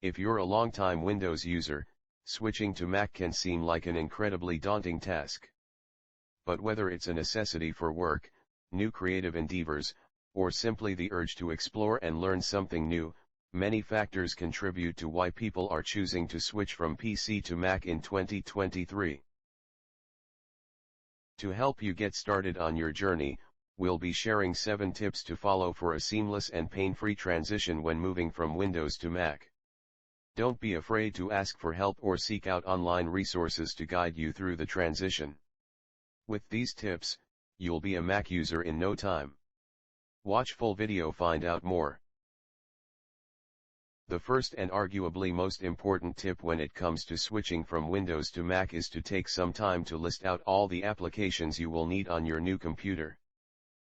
If you're a longtime Windows user, switching to Mac can seem like an incredibly daunting task. But whether it's a necessity for work, new creative endeavors, or simply the urge to explore and learn something new, many factors contribute to why people are choosing to switch from PC to Mac in 2023. To help you get started on your journey, we'll be sharing 7 tips to follow for a seamless and pain-free transition when moving from Windows to Mac. Don't be afraid to ask for help or seek out online resources to guide you through the transition. With these tips, you'll be a Mac user in no time. Watch full video, find out more. The first and arguably most important tip when it comes to switching from Windows to Mac is to take some time to list out all the applications you will need on your new computer.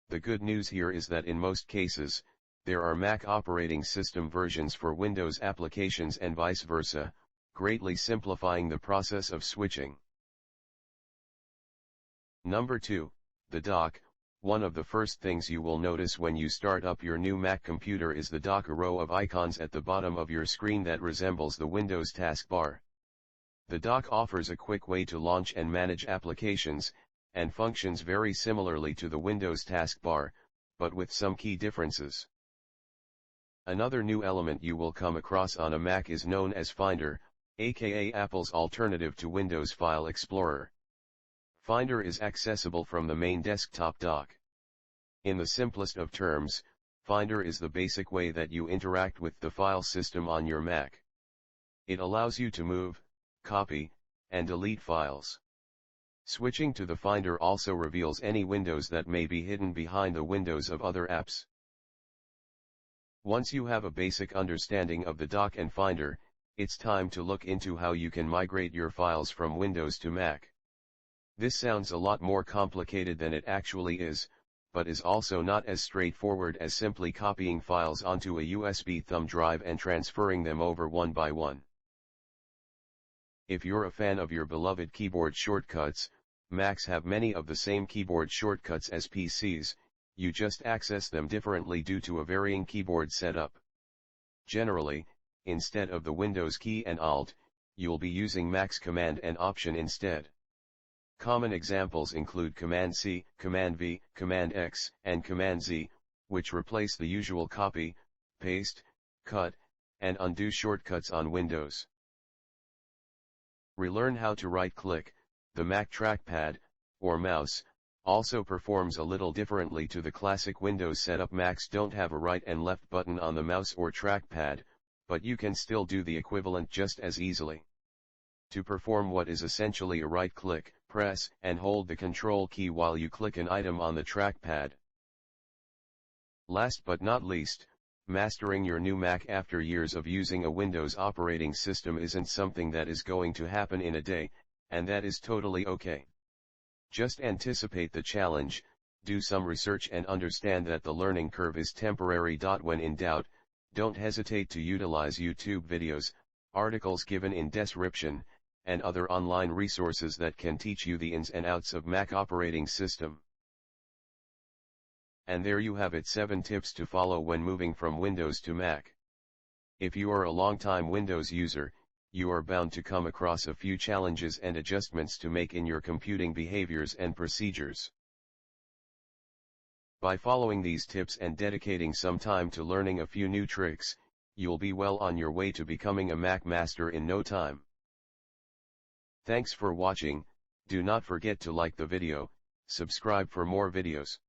The good news here is that in most cases, there are Mac operating system versions for Windows applications and vice versa, greatly simplifying the process of switching. Number 2, the dock. One of the first things you will notice when you start up your new Mac computer is the dock, a row of icons at the bottom of your screen that resembles the Windows taskbar. The dock offers a quick way to launch and manage applications, and functions very similarly to the Windows taskbar, but with some key differences. Another new element you will come across on a Mac is known as Finder, aka Apple's alternative to Windows File Explorer. Finder is accessible from the main desktop dock. In the simplest of terms, Finder is the basic way that you interact with the file system on your Mac. It allows you to move, copy, and delete files. Switching to the Finder also reveals any windows that may be hidden behind the windows of other apps. Once you have a basic understanding of the dock and Finder, it's time to look into how you can migrate your files from Windows to Mac. This sounds a lot more complicated than it actually is, but is also not as straightforward as simply copying files onto a USB thumb drive and transferring them over one by one. If you're a fan of your beloved keyboard shortcuts, Macs have many of the same keyboard shortcuts as PCs, you just access them differently due to a varying keyboard setup. Generally, instead of the Windows key and Alt, you'll be using Mac's Command and Option instead. Common examples include Command-C, Command-V, Command-X, and Command-Z, which replace the usual copy, paste, cut, and undo shortcuts on Windows. Relearn how to right-click. The Mac trackpad, or mouse, also performs a little differently to the classic Windows setup. Macs don't have a right and left button on the mouse or trackpad, but you can still do the equivalent just as easily. To perform what is essentially a right-click, press and hold the Control key while you click an item on the trackpad. Last but not least, mastering your new Mac after years of using a Windows operating system isn't something that is going to happen in a day, and that is totally okay. Just anticipate the challenge, do some research and understand that the learning curve is temporary. When in doubt, don't hesitate to utilize YouTube videos, articles given in description, and other online resources that can teach you the ins and outs of Mac operating system. And there you have it, 7 tips to follow when moving from Windows to Mac. If you are a longtime Windows user, you are bound to come across a few challenges and adjustments to make in your computing behaviors and procedures. By following these tips and dedicating some time to learning a few new tricks, you'll be well on your way to becoming a Mac master in no time. Thanks for watching. Do not forget to like the video, subscribe for more videos.